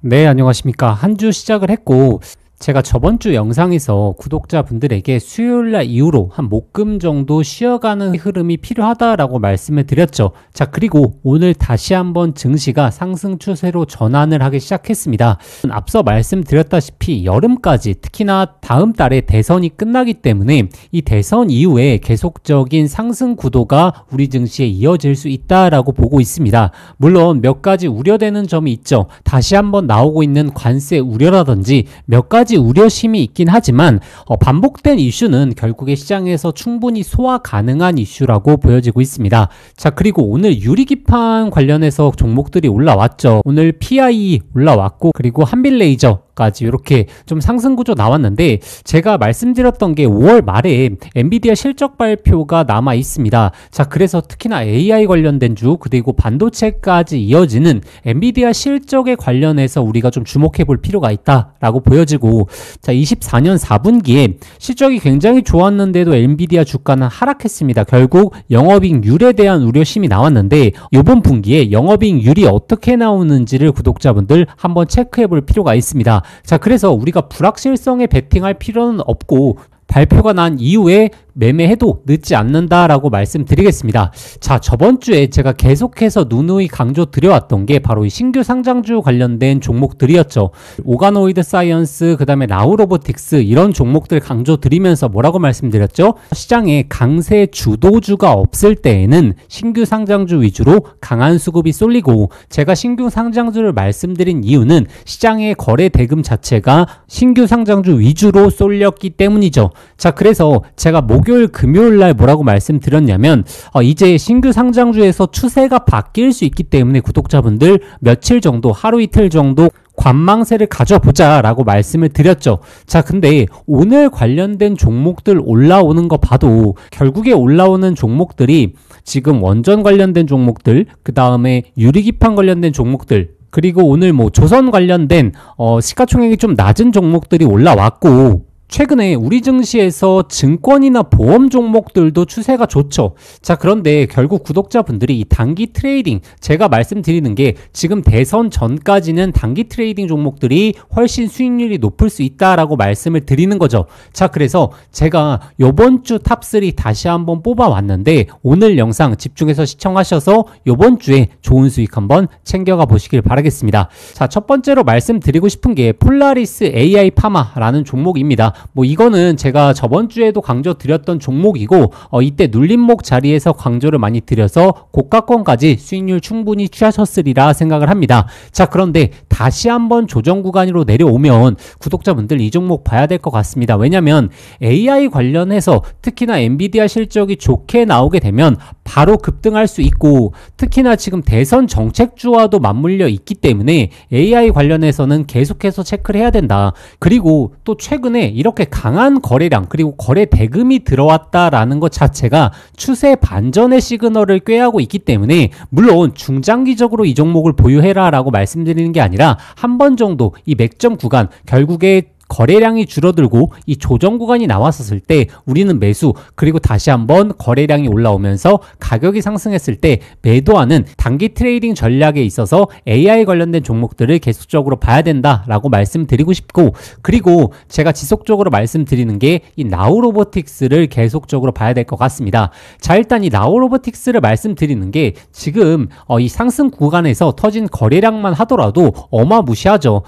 네, 안녕하십니까. 한 주 시작을 했고, 제가 저번 주 영상에서 구독자분들에게 수요일날 이후로 한 목금 정도 쉬어가는 흐름이 필요하다라고 말씀을 드렸죠. 자, 그리고 오늘 다시 한번 증시가 상승 추세로 전환을 하기 시작했습니다. 앞서 말씀드렸다시피 여름까지 특히나 다음 달에 대선이 끝나기 때문에 이 대선 이후에 계속적인 상승 구도가 우리 증시에 이어질 수 있다라고 보고 있습니다. 물론 몇 가지 우려되는 점이 있죠. 다시 한번 나오고 있는 관세 우려라든지 몇 가지 우려심이 있긴 하지만 반복된 이슈는 결국에 시장에서 충분히 소화 가능한 이슈라고 보여지고 있습니다. 자, 그리고 오늘 유리기판 관련해서 종목들이 올라왔죠. 오늘 PIE 올라왔고, 그리고 한빌레이저 까지 이렇게 좀 상승 구조 나왔는데, 제가 말씀드렸던 게 5월 말에 엔비디아 실적 발표가 남아 있습니다. 자, 그래서 특히나 AI 관련된 주, 그리고 반도체까지 이어지는 엔비디아 실적에 관련해서 우리가 좀 주목해 볼 필요가 있다라고 보여지고, 자, 24년 4분기에 실적이 굉장히 좋았는데도 엔비디아 주가는 하락했습니다. 결국 영업이익률에 대한 우려심이 나왔는데, 이번 분기에 영업이익률이 어떻게 나오는지를 구독자분들 한번 체크해 볼 필요가 있습니다. 자, 그래서 우리가 불확실성에 베팅할 필요는 없고, 발표가 난 이후에 매매해도 늦지 않는다라고 말씀드리겠습니다. 자, 저번 주에 제가 계속해서 누누이 강조 드려왔던 게 바로 이 신규 상장주 관련된 종목들이었죠. 오가노이드 사이언스, 그 다음에 나우로보틱스, 이런 종목들 강조 드리면서 뭐라고 말씀드렸죠? 시장에 강세 주도주가 없을 때에는 신규 상장주 위주로 강한 수급이 쏠리고, 제가 신규 상장주를 말씀드린 이유는 시장의 거래 대금 자체가 신규 상장주 위주로 쏠렸기 때문이죠. 자, 그래서 제가 목요일, 금요일 날 뭐라고 말씀드렸냐면, 이제 신규 상장주에서 추세가 바뀔 수 있기 때문에 구독자분들 며칠 정도, 하루 이틀 정도 관망세를 가져보자 라고 말씀을 드렸죠. 자, 근데 오늘 관련된 종목들 올라오는 거 봐도 결국에 올라오는 종목들이 지금 원전 관련된 종목들, 그 다음에 유리기판 관련된 종목들, 그리고 오늘 뭐 조선 관련된 시가총액이 좀 낮은 종목들이 올라왔고, 최근에 우리 증시에서 증권이나 보험 종목들도 추세가 좋죠. 자, 그런데 결국 구독자분들이 이 단기 트레이딩, 제가 말씀드리는 게 지금 대선 전까지는 단기 트레이딩 종목들이 훨씬 수익률이 높을 수 있다라고 말씀을 드리는 거죠. 자, 그래서 제가 요번 주 탑3 다시 한번 뽑아왔는데, 오늘 영상 집중해서 시청하셔서 요번 주에 좋은 수익 한번 챙겨가 보시길 바라겠습니다. 자, 첫 번째로 말씀드리고 싶은 게 폴라리스 AI 파마라는 종목입니다. 뭐 이거는 제가 저번 주에도 강조 드렸던 종목이고, 이때 눌림목 자리에서 강조를 많이 드려서 고가권까지 수익률 충분히 취하셨으리라 생각을 합니다. 자, 그런데 다시 한번 조정 구간으로 내려오면 구독자분들 이 종목 봐야 될 것 같습니다. 왜냐면 AI 관련해서 특히나 엔비디아 실적이 좋게 나오게 되면 바로 급등할 수 있고, 특히나 지금 대선 정책주와도 맞물려 있기 때문에 AI 관련해서는 계속해서 체크를 해야 된다. 그리고 또 최근에 이렇게 강한 거래량, 그리고 거래 대금이 들어왔다라는 것 자체가 추세 반전의 시그널을 꾀하고 있기 때문에, 물론 중장기적으로 이 종목을 보유해라 라고 말씀드리는 게 아니라 한 번 정도 이 맥점 구간, 결국에 거래량이 줄어들고 이 조정 구간이 나왔었을 때 우리는 매수, 그리고 다시 한번 거래량이 올라오면서 가격이 상승했을 때 매도하는 단기 트레이딩 전략에 있어서 AI 관련된 종목들을 계속적으로 봐야 된다라고 말씀드리고 싶고, 그리고 제가 지속적으로 말씀드리는 게 이 나우로보틱스를 계속적으로 봐야 될 것 같습니다. 자, 일단 이 나우로보틱스를 말씀드리는 게 지금 이 상승 구간에서 터진 거래량만 하더라도 어마무시하죠.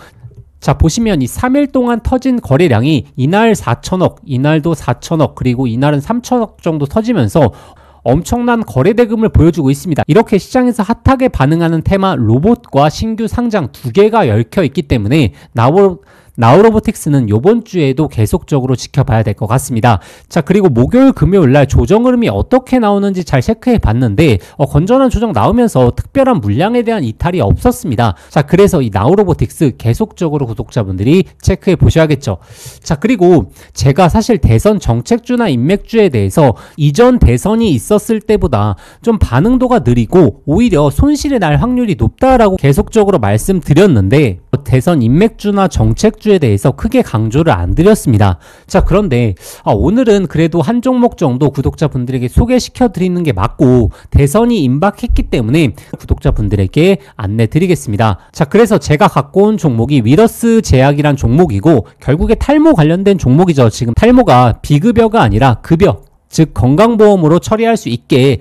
자, 보시면 이 3일 동안 터진 거래량이 이날 4천억, 이날도 4천억, 그리고 이날은 3천억 정도 터지면서 엄청난 거래 대금을 보여주고 있습니다. 이렇게 시장에서 핫하게 반응하는 테마 로봇과 신규 상장 두 개가 얽혀 있기 때문에 나우로보틱스는 이번 주에도 계속적으로 지켜봐야 될 것 같습니다. 자, 그리고 목요일, 금요일 날 조정 흐름이 어떻게 나오는지 잘 체크해 봤는데, 건전한 조정 나오면서 특별한 물량에 대한 이탈이 없었습니다. 자, 그래서 이 나우로보틱스 계속적으로 구독자분들이 체크해 보셔야겠죠. 자, 그리고 제가 사실 대선 정책주나 인맥주에 대해서 이전 대선이 있었을 때보다 좀 반응도가 느리고 오히려 손실이 날 확률이 높다라고 계속적으로 말씀드렸는데, 대선 인맥주나 정책주 주에 대해서 크게 강조를 안 드렸습니다. 자, 그런데 오늘은 그래도 한 종목 정도 구독자분들에게 소개시켜 드리는 게 맞고 대선이 임박했기 때문에 구독자분들에게 안내 드리겠습니다. 자, 그래서 제가 갖고 온 종목이 위더스 제약이란 종목이고 결국에 탈모 관련된 종목이죠. 지금 탈모가 비급여가 아니라 급여, 즉 건강보험으로 처리할 수 있게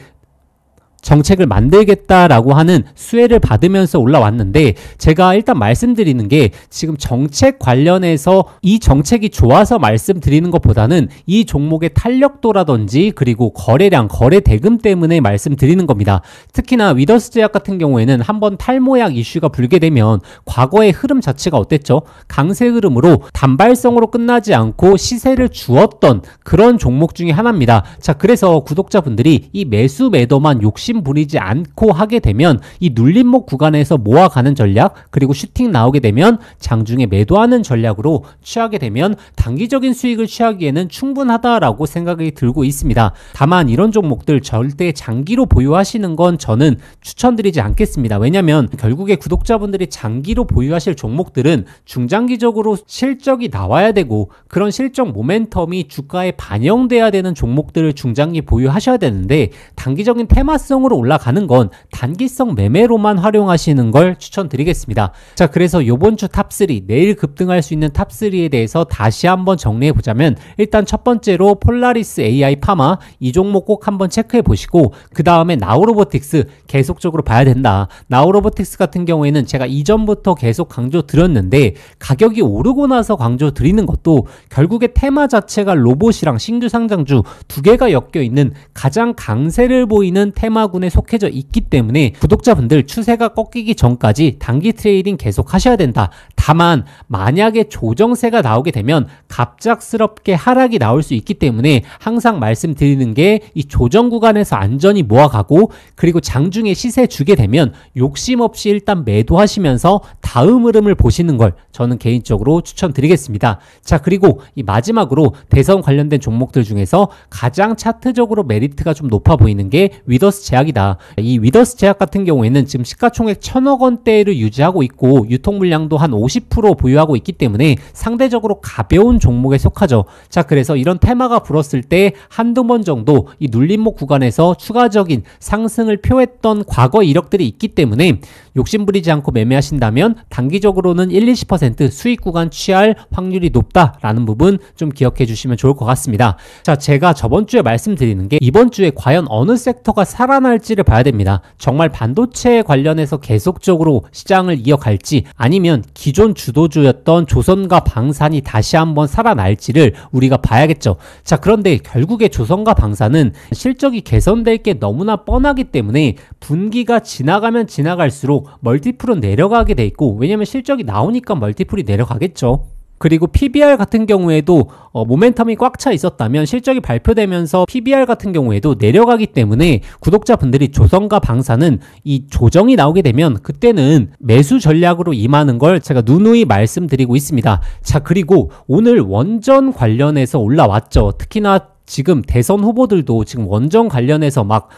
정책을 만들겠다라고 하는 수혜를 받으면서 올라왔는데, 제가 일단 말씀드리는 게 지금 정책 관련해서 이 정책이 좋아서 말씀드리는 것보다는 이 종목의 탄력도라든지 그리고 거래량, 거래 대금 때문에 말씀드리는 겁니다. 특히나 위더스 제약 같은 경우에는 한번 탈모약 이슈가 불게 되면 과거의 흐름 자체가 어땠죠? 강세 흐름으로 단발성으로 끝나지 않고 시세를 주었던 그런 종목 중에 하나입니다. 자, 그래서 구독자분들이 이 매수 매도만 욕심 부리지 않고 하게 되면 이 눌림목 구간에서 모아가는 전략, 그리고 슈팅 나오게 되면 장중에 매도하는 전략으로 취하게 되면 단기적인 수익을 취하기에는 충분하다라고 생각이 들고 있습니다. 다만 이런 종목들 절대 장기로 보유하시는 건 저는 추천드리지 않겠습니다. 왜냐면 결국에 구독자분들이 장기로 보유하실 종목들은 중장기적으로 실적이 나와야 되고 그런 실적 모멘텀이 주가에 반영돼야 되는 종목들을 중장기 보유하셔야 되는데, 단기적인 테마성으로 올라가는 건 단기성 매매로만 활용하시는 걸 추천드리겠습니다. 자, 그래서 요번 주 탑3, 내일 급등할 수 있는 탑3에 대해서 다시 한번 정리해 보자면, 일단 첫 번째로 폴라리스 AI 파마, 이 종목 꼭 한번 체크해 보시고, 그 다음에 나우로보틱스 계속적으로 봐야 된다. 나우로보틱스 같은 경우에는 제가 이전부터 계속 강조 드렸는데 가격이 오르고 나서 강조 드리는 것도 결국에 테마 자체가 로봇이랑 신규 상장주 두 개가 엮여 있는 가장 강세를 보이는 테마군에 속해져 있기 때문에 구독자분들 추세가 꺾이기 전까지 단기 트레이딩 계속 하셔야 된다. 다만 만약에 조정세가 나오게 되면 갑작스럽게 하락이 나올 수 있기 때문에 항상 말씀드리는 게 이 조정 구간에서 안전히 모아가고, 그리고 장중에 시세 주게 되면 욕심 없이 일단 매도하시면서 다음 흐름을 보시는 걸 저는 개인적으로 추천드리겠습니다. 자, 그리고 이 마지막으로 대선 관련된 종목들 중에서 가장 차트적으로 메리트가 좀 높아 보이는 게 위더스 제약이다. 이 위더스 제약 같은 경우에는 지금 시가총액 1,000억 원대를 유지하고 있고 유통 물량도 한 50% 보유하고 있기 때문에 상대적으로 가벼운 종목에 속하죠. 자, 그래서 이런 테마가 불었을 때 한두 번 정도 이 눌림목 구간에서 추가적인 상승을 표했던 과거 이력들이 있기 때문에 욕심부리지 않고 매매하신다면 단기적으로는 1-20% 수익 구간 취할 확률이 높다라는 부분 좀 기억해 주시면 좋을 것 같습니다. 자, 제가 저번 주에 말씀드리는 게 이번 주에 과연 어느 섹터가 살아날지를 봐야 됩니다. 정말 반도체 관련해서 계속적으로 시장을 이어갈지, 아니면 기존 주도주였던 조선과 방산이 다시 한번 살아날지를 우리가 봐야겠죠. 자, 그런데 결국에 조선과 방산은 실적이 개선될 게 너무나 뻔하기 때문에 분기가 지나가면 지나갈수록 멀티플은 내려가게 돼 있고, 왜냐면 실적이 나오니까 멀티플이 내려가겠죠. 그리고 PBR 같은 경우에도 모멘텀이 꽉 차 있었다면 실적이 발표되면서 PBR 같은 경우에도 내려가기 때문에 구독자분들이 조선과 방산은 이 조정이 나오게 되면 그때는 매수 전략으로 임하는 걸 제가 누누이 말씀드리고 있습니다. 자, 그리고 오늘 원전 관련해서 올라왔죠. 특히나 지금 대선 후보들도 지금 원전 관련해서 막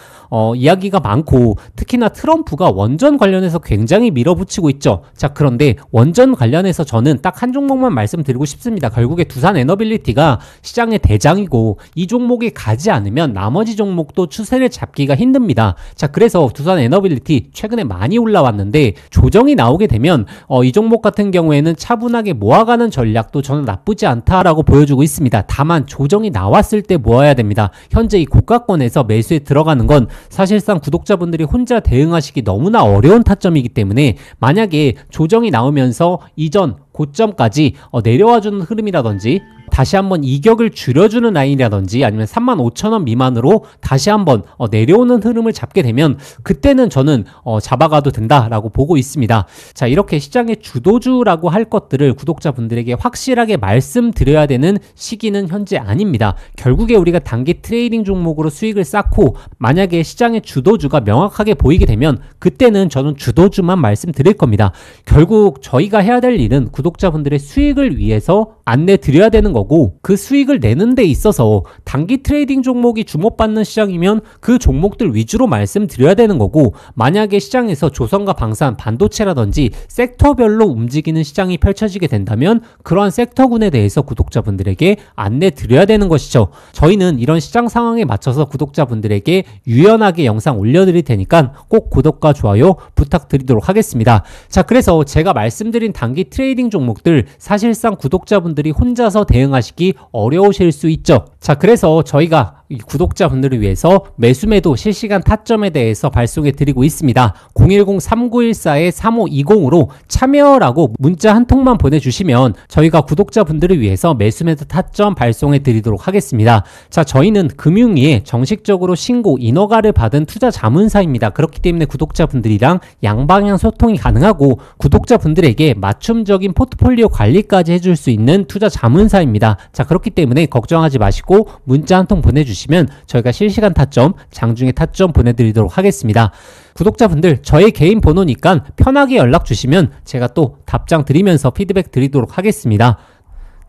이야기가 많고, 특히나 트럼프가 원전 관련해서 굉장히 밀어붙이고 있죠. 자, 그런데 원전 관련해서 저는 딱 한 종목만 말씀드리고 싶습니다. 결국에 두산 에너빌리티가 시장의 대장이고 이 종목이 가지 않으면 나머지 종목도 추세를 잡기가 힘듭니다. 자, 그래서 두산 에너빌리티 최근에 많이 올라왔는데 조정이 나오게 되면 이 종목 같은 경우에는 차분하게 모아가는 전략도 저는 나쁘지 않다라고 보여주고 있습니다. 다만 조정이 나왔을 때 모아야 됩니다. 현재 이 고가권에서 매수에 들어가는 건 사실상 구독자분들이 혼자 대응하시기 너무나 어려운 타점이기 때문에, 만약에 조정이 나오면서 이전 고점까지 내려와주는 흐름이라든지 다시 한번 이격을 줄여주는 라인이라든지 아니면 35,000원 미만으로 다시 한번 내려오는 흐름을 잡게 되면 그때는 저는 잡아가도 된다라고 보고 있습니다. 자, 이렇게 시장의 주도주라고 할 것들을 구독자분들에게 확실하게 말씀드려야 되는 시기는 현재 아닙니다. 결국에 우리가 단기 트레이딩 종목으로 수익을 쌓고 만약에 시장의 주도주가 명확하게 보이게 되면 그때는 저는 주도주만 말씀드릴 겁니다. 결국 저희가 해야 될 일은 구독자분들의 수익을 위해서 안내 드려야 되는 거고, 그 수익을 내는 데 있어서 단기 트레이딩 종목이 주목받는 시장이면 그 종목들 위주로 말씀드려야 되는 거고, 만약에 시장에서 조선과 방산, 반도체라든지 섹터별로 움직이는 시장이 펼쳐지게 된다면 그러한 섹터군에 대해서 구독자분들에게 안내 드려야 되는 것이죠. 저희는 이런 시장 상황에 맞춰서 구독자분들에게 유연하게 영상 올려드릴 테니까 꼭 구독과 좋아요 부탁드리도록 하겠습니다. 자, 그래서 제가 말씀드린 단기 트레이딩 종목들 사실상 구독자분들이 혼자서 대응하시기 어려우실 수 있죠. 자, 그래서 저희가 구독자분들을 위해서 매수매도 실시간 타점에 대해서 발송해 드리고 있습니다. 010-3914-3520으로 참여라고 문자 한 통만 보내주시면 저희가 구독자분들을 위해서 매수매도 타점 발송해 드리도록 하겠습니다. 자, 저희는 금융위에 정식적으로 신고 인허가를 받은 투자 자문사입니다. 그렇기 때문에 구독자분들이랑 양방향 소통이 가능하고 구독자분들에게 맞춤적인 포트폴리오 관리까지 해줄 수 있는 투자 자문사입니다. 자, 그렇기 때문에 걱정하지 마시고 문자 한 통 보내주시면 저희가 실시간 타점, 장중에 타점 보내드리도록 하겠습니다. 구독자분들, 저의 개인 번호니까 편하게 연락 주시면 제가 또 답장 드리면서 피드백 드리도록 하겠습니다.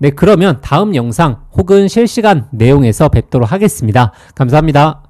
네, 그러면 다음 영상 혹은 실시간 내용에서 뵙도록 하겠습니다. 감사합니다.